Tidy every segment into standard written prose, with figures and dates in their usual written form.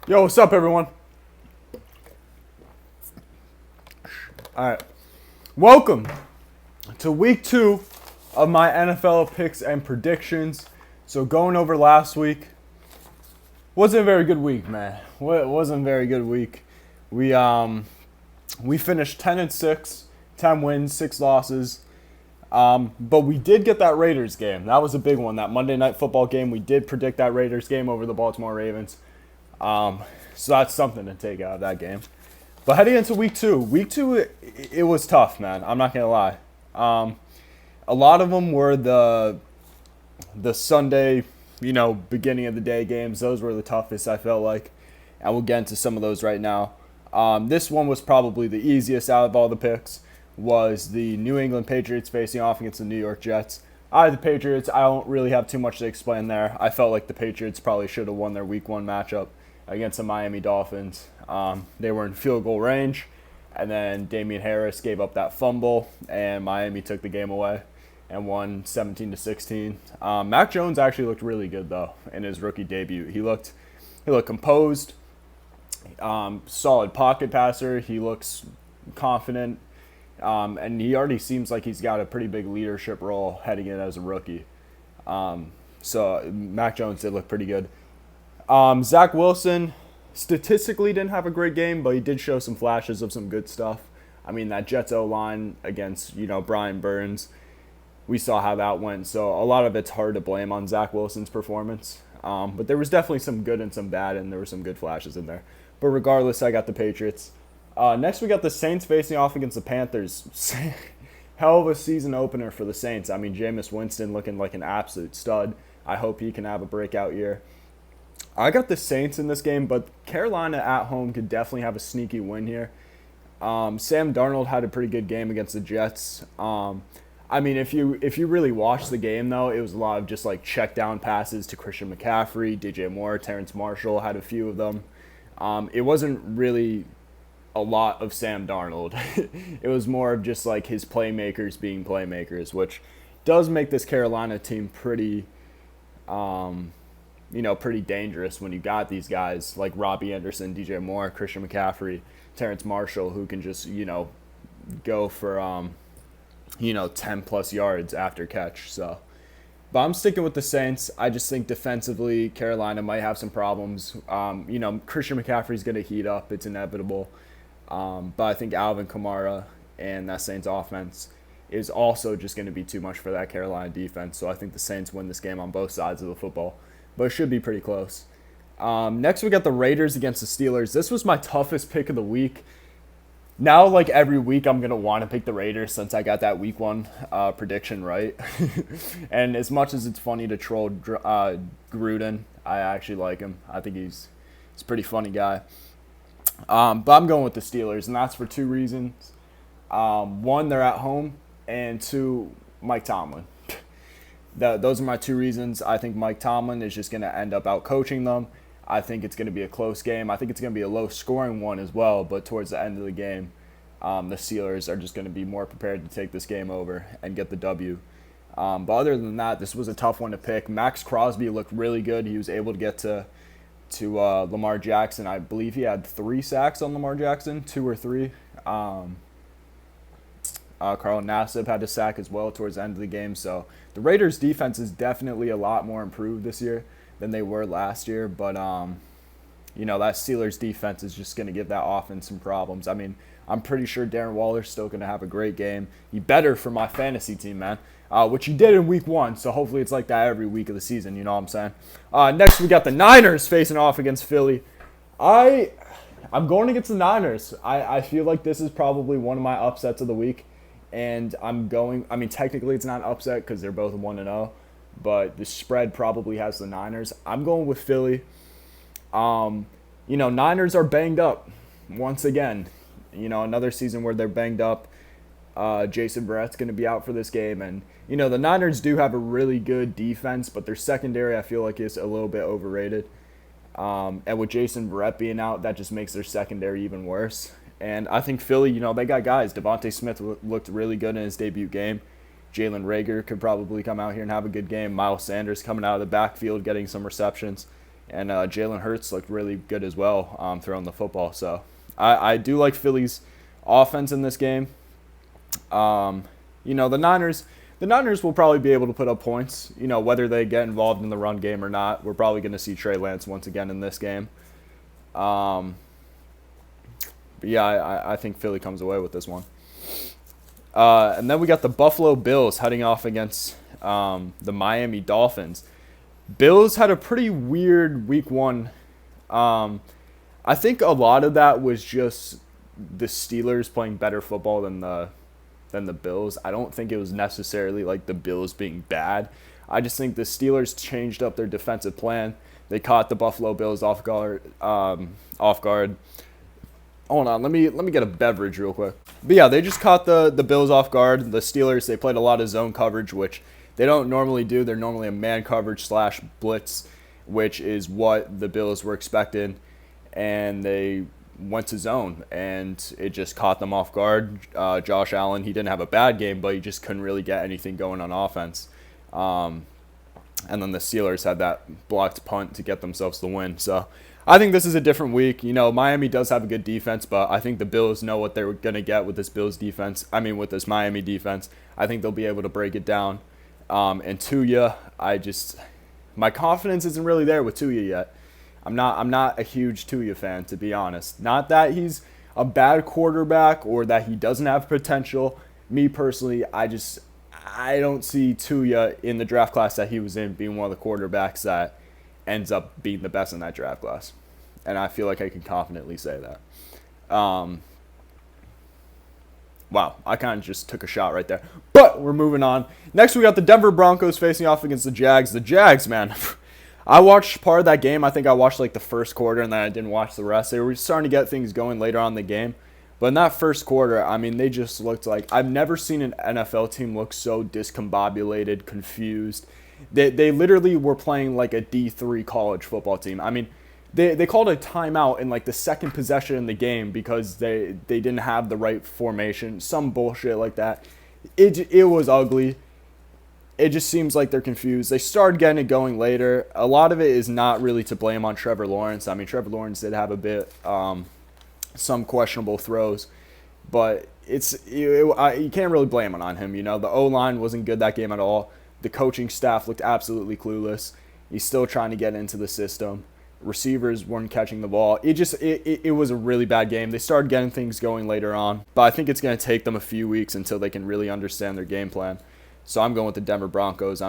Yo, what's up, everyone? All right. Welcome to week 2 of my NFL picks and predictions. So, going over last week, wasn't a very good week, man. It wasn't a very good week. We finished 10-6, 10 wins, 6 losses. But we did get that Raiders game. That was a big one. That Monday Night Football game. We did predict that Raiders game over the Baltimore Ravens. So that's something to take out of that game. But heading into week two, it was tough, man. I'm not gonna lie. A lot of them were the Sunday, beginning of the day games. Those were the toughest, I felt like, and we'll get into some of those right now. This one was probably the easiest out of all the picks. Was the New England Patriots facing off against the New York Jets. The Patriots, I don't really have too much to explain there. I felt like the Patriots probably should have won their week 1 matchup against the Miami Dolphins. They were in field goal range, and then Damian Harris gave up that fumble, and Miami took the game away and won 17-16. Mac Jones actually looked really good, though, in his rookie debut. He looked composed, solid pocket passer. He looks confident. And he already seems like he's got a pretty big leadership role heading in as a rookie. So Mac Jones did look pretty good. Zach Wilson statistically didn't have a great game, but he did show some flashes of some good stuff. I mean, that Jets O-line against, Brian Burns, we saw how that went. So a lot of it's hard to blame on Zach Wilson's performance. But there was definitely some good and some bad, and there were some good flashes in there. But regardless, I got the Patriots. Next, we got the Saints facing off against the Panthers. Hell of a season opener for the Saints. I mean, Jameis Winston looking like an absolute stud. I hope he can have a breakout year. I got the Saints in this game, but Carolina at home could definitely have a sneaky win here. Sam Darnold had a pretty good game against the Jets. I mean, if you really watched the game, though, it was a lot of just like check down passes to Christian McCaffrey, DJ Moore, Terrence Marshall had a few of them. It wasn't really a lot of Sam Darnold. It was more of just like his playmakers being playmakers, which does make this Carolina team pretty pretty dangerous when you got these guys like Robbie Anderson, DJ Moore, Christian McCaffrey, Terrence Marshall, who can just, go for, 10 plus yards after catch. So, but I'm sticking with the Saints. I just think defensively, Carolina might have some problems. Christian McCaffrey's going to heat up. It's inevitable. But I think Alvin Kamara and that Saints offense is also just going to be too much for that Carolina defense. So I think the Saints win this game on both sides of the football. But it should be pretty close. Next, we got the Raiders against the Steelers. This was my toughest pick of the week. Now, like every week, I'm going to want to pick the Raiders since I got that week 1 prediction right. And as much as it's funny to troll Gruden, I actually like him. I think he's a pretty funny guy. But I'm going with the Steelers, and that's for 2 reasons. 1, they're at home, and 2, Mike Tomlin. Those are my 2 reasons. I think Mike Tomlin is just going to end up out-coaching them. I think it's going to be a close game. I think it's going to be a low-scoring one as well, but towards the end of the game, the Steelers are just going to be more prepared to take this game over and get the W. But other than that, this was a tough one to pick. Max Crosby looked really good. He was able to get to Lamar Jackson. I believe he had 3 sacks on Lamar Jackson, 2 or 3. Carl Nassib had a sack as well towards the end of the game. So the Raiders' defense is definitely a lot more improved this year than they were last year. But, that Steelers defense is just going to give that offense some problems. I mean, I'm pretty sure Darren Waller's still going to have a great game. He better for my fantasy team, man, which he did in week 1. So hopefully it's like that every week of the season, you know what I'm saying? Next, we got the Niners facing off against Philly. I'm going against the Niners. I feel like this is probably one of my upsets of the week. And technically it's not an upset because they're both 1-0, but the spread probably has the Niners. I'm going with Philly. Niners are banged up once again. Another season where they're banged up. Jason Verrett's going to be out for this game. And, the Niners do have a really good defense, but their secondary I feel like is a little bit overrated. And with Jason Verrett being out, that just makes their secondary even worse. And I think Philly, they got guys. Devontae Smith looked really good in his debut game. Jalen Reagor could probably come out here and have a good game. Miles Sanders coming out of the backfield getting some receptions. And Jalen Hurts looked really good as well throwing the football. So I do like Philly's offense in this game. The Niners will probably be able to put up points, whether they get involved in the run game or not. We're probably going to see Trey Lance once again in this game. But yeah, I think Philly comes away with this one. And then we got the Buffalo Bills heading off against the Miami Dolphins. Bills had a pretty weird week one. I think a lot of that was just the Steelers playing better football than the Bills. I don't think it was necessarily like the Bills being bad. I just think the Steelers changed up their defensive plan. They caught the Buffalo Bills off guard. Hold on, let me get a beverage real quick. But yeah, they just caught the Bills off guard. The Steelers, they played a lot of zone coverage, which they don't normally do. They're normally a man coverage / blitz, which is what the Bills were expecting. And they went to zone, and it just caught them off guard. Josh Allen, he didn't have a bad game, but he just couldn't really get anything going on offense. And then the Steelers had that blocked punt to get themselves the win. So I think this is a different week. Miami does have a good defense, but I think the Bills know what they're going to get with this with this Miami defense. I think they'll be able to break it down. And Tua, my confidence isn't really there with Tua yet. I'm not a huge Tua fan, to be honest. Not that he's a bad quarterback or that he doesn't have potential. Me personally, I don't see Tua in the draft class that he was in being one of the quarterbacks that ends up being the best in that draft class. And I feel like I can confidently say that. Wow, I kind of just took a shot right there. But we're moving on. Next, we got the Denver Broncos facing off against the Jags. The Jags, man. I watched part of that game. I think I watched like the first quarter, and then I didn't watch the rest. They were starting to get things going later on in the game. But in that first quarter, they just looked like... I've never seen an NFL team look so discombobulated, confused. They literally were playing like a D3 college football team. They called a timeout in like the second possession in the game because they didn't have the right formation. Some bullshit like that. It was ugly. It just seems like they're confused. They started getting it going later. A lot of it is not really to blame on Trevor Lawrence. Trevor Lawrence did have a bit, some questionable throws, but you can't really blame it on him. The O-line wasn't good that game at all. The coaching staff looked absolutely clueless. He's still trying to get into the system. Receivers weren't catching the ball. It was a really bad game. They started getting things going later on, but I think it's going to take them a few weeks until they can really understand their game plan. So I'm going with the Denver Broncos.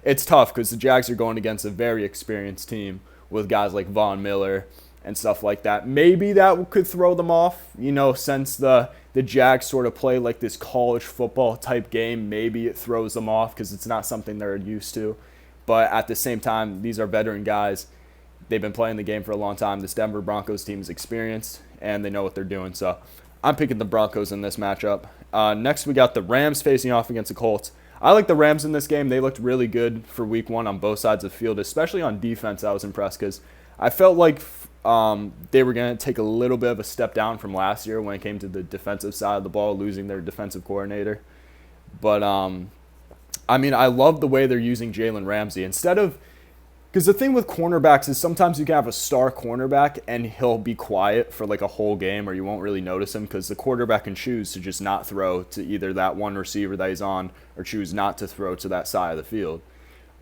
It's tough because the Jags are going against a very experienced team with guys like Von Miller and stuff like that. Maybe that could throw them off, since the Jags sort of play like this college football type game. Maybe it throws them off because it's not something they're used to. But at the same time, these are veteran guys. They've been playing the game for a long time. This Denver Broncos team is experienced, and they know what they're doing. So I'm picking the Broncos in this matchup. Next, we got the Rams facing off against the Colts. I like the Rams in this game. They looked really good for week one on both sides of the field, especially on defense. I was impressed because I felt like they were going to take a little bit of a step down from last year when it came to the defensive side of the ball, losing their defensive coordinator. But, I love the way they're using Jalen Ramsey. Because the thing with cornerbacks is sometimes you can have a star cornerback and he'll be quiet for like a whole game or you won't really notice him because the quarterback can choose to just not throw to either that one receiver that he's on or choose not to throw to that side of the field.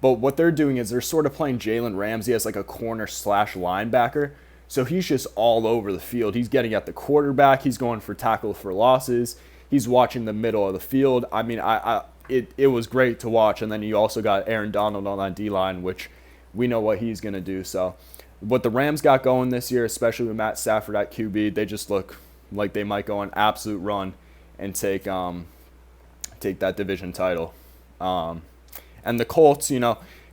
But what they're doing is they're sort of playing Jalen Ramsey as like a corner / linebacker. So he's just all over the field. He's getting at the quarterback. He's going for tackle for losses. He's watching the middle of the field. It was great to watch. And then you also got Aaron Donald on that D-line, which we know what he's going to do. So what the Rams got going this year, especially with Matt Stafford at QB, they just look like they might go on absolute run and take that division title. And the Colts,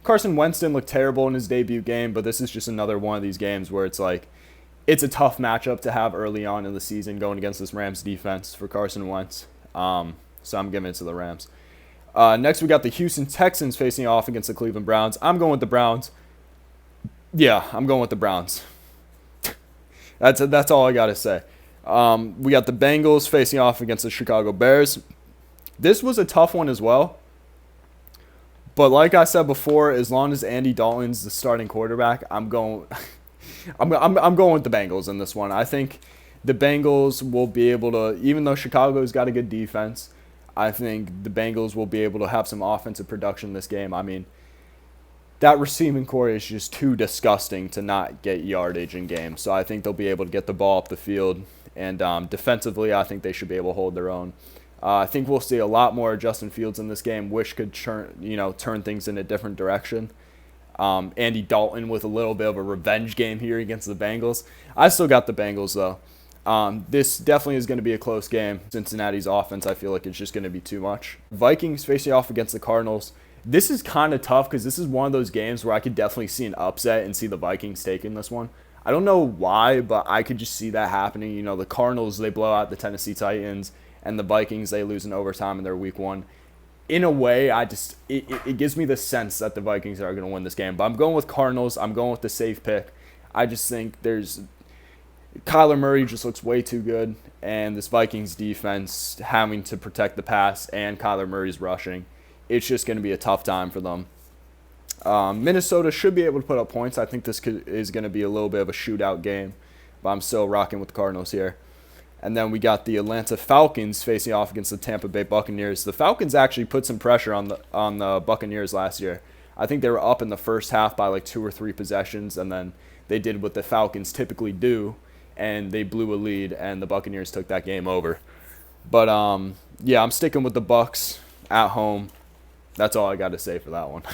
Carson Wentz didn't look terrible in his debut game, but this is just another one of these games where it's like it's a tough matchup to have early on in the season going against this Rams defense for Carson Wentz. So I'm giving it to the Rams. Next, we got the Houston Texans facing off against the Cleveland Browns. I'm going with the Browns. Yeah, I'm going with the Browns. That's all I got to say. We got the Bengals facing off against the Chicago Bears. This was a tough one as well. But like I said before, as long as Andy Dalton's the starting quarterback, I'm going. I'm going with the Bengals in this one. I think the Bengals will be able to, even though Chicago's got a good defense, I think the Bengals will be able to have some offensive production in this game. I mean, that receiving core is just too disgusting to not get yardage in games. So I think they'll be able to get the ball up the field. And defensively, I think they should be able to hold their own. I think we'll see a lot more Justin Fields in this game. Wish could turn things in a different direction. Andy Dalton with a little bit of a revenge game here against the Bengals. I still got the Bengals, though. This definitely is going to be a close game. Cincinnati's offense, I feel like it's just going to be too much. Vikings facing off against the Cardinals. This is kind of tough because this is one of those games where I could definitely see an upset and see the Vikings taking this one. I don't know why, but I could just see that happening. You know, the Cardinals, they blow out the Tennessee Titans, and the Vikings, they lose in overtime in their week one. In a way, it gives me the sense that the Vikings are going to win this game. But I'm going with Cardinals. I'm going with the safe pick. I just think Kyler Murray just looks way too good, and this Vikings defense having to protect the pass and Kyler Murray's rushing, it's just going to be a tough time for them. Minnesota should be able to put up points. I think this is going to be a little bit of a shootout game, but I'm still rocking with the Cardinals here. And then we got the Atlanta Falcons facing off against the Tampa Bay Buccaneers. The Falcons actually put some pressure on the Buccaneers last year. I think they were up in the first half by like 2 or 3 possessions, and then they did what the Falcons typically do, and they blew a lead, and the Buccaneers took that game over. But yeah, I'm sticking with the Bucs at home. That's all I got to say for that one.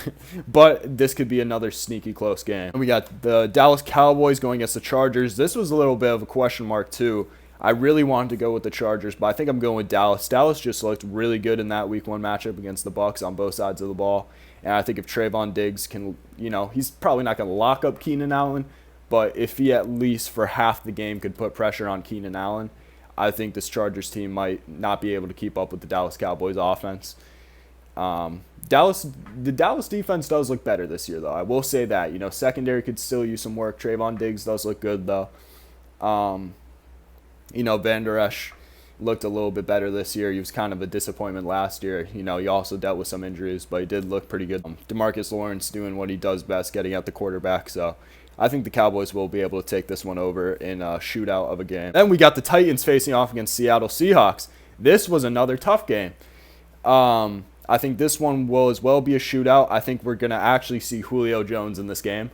But this could be another sneaky close game. And we got the Dallas Cowboys going against the Chargers. This was a little bit of a question mark too. I really wanted to go with the Chargers, but I think I'm going with Dallas. Dallas just looked really good in that Week 1 matchup against the Bucs on both sides of the ball. And I think if Trayvon Diggs can, he's probably not going to lock up Keenan Allen, but if he at least for half the game could put pressure on Keenan Allen, I think this Chargers team might not be able to keep up with the Dallas Cowboys offense. The Dallas defense does look better this year, though. I will say that. Secondary could still use some work. Trayvon Diggs does look good, though. Van Der Esch looked a little bit better this year. He was kind of a disappointment last year. He also dealt with some injuries, but he did look pretty good. DeMarcus Lawrence doing what he does best, getting at the quarterback. So I think the Cowboys will be able to take this one over in a shootout of a game. Then we got the Titans facing off against Seattle Seahawks. This was another tough game. I think this one will as well be a shootout. I think we're going to actually see Julio Jones in this game.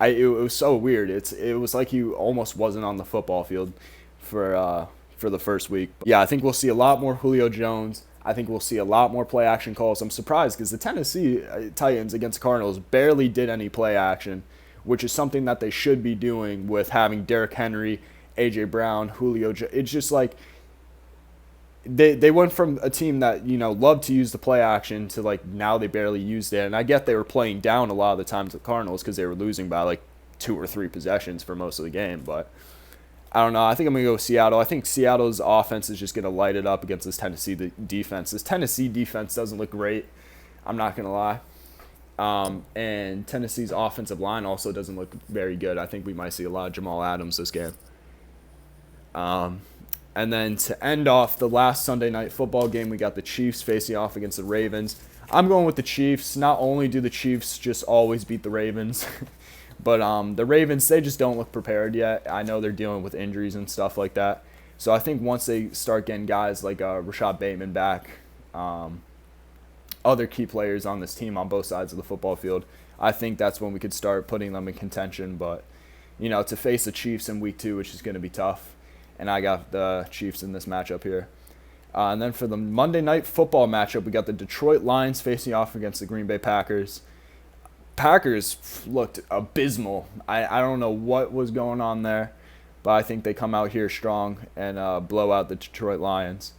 It was so weird. It was like he almost wasn't on the football field for the first week. Yeah, I think we'll see a lot more Julio Jones. I think we'll see a lot more play action calls. I'm surprised because the Tennessee Titans against Cardinals barely did any play action, which is something that they should be doing with having Derrick Henry, A.J. Brown, Julio Jones. It's just like they went from a team that, loved to use the play action to like now they barely used it. And I get they were playing down a lot of the times with the Cardinals because they were losing by like 2 or 3 possessions for most of the game, but I don't know. I think I'm going to go with Seattle. I think Seattle's offense is just going to light it up against this Tennessee defense. This Tennessee defense doesn't look great. I'm not going to lie. And Tennessee's offensive line also doesn't look very good. I think we might see a lot of Jamal Adams this game. And then to end off the last Sunday night football game, we got the Chiefs facing off against the Ravens. I'm going with the Chiefs. Not only do the Chiefs just always beat the Ravens, but the Ravens, they just don't look prepared yet. I know they're dealing with injuries and stuff like that. So I think once they start getting guys like Rashad Bateman back, other key players on this team on both sides of the football field, I think that's when we could start putting them in contention. But, to face the Chiefs in week 2, which is going to be tough, and I got the Chiefs in this matchup here. And then for the Monday night football matchup, we got the Detroit Lions facing off against the Green Bay Packers. Packers looked abysmal. I don't know what was going on there, but I think they come out here strong and blow out the Detroit Lions.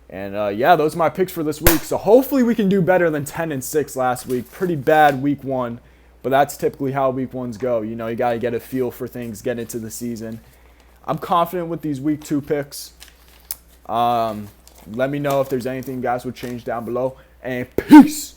And yeah, those are my picks for this week. So hopefully we can do better than 10-6 last week. Pretty bad week 1, but that's typically how week 1s go. You got to get a feel for things, get into the season. I'm confident with these week 2 picks. Let me know if there's anything you guys would change down below. And peace!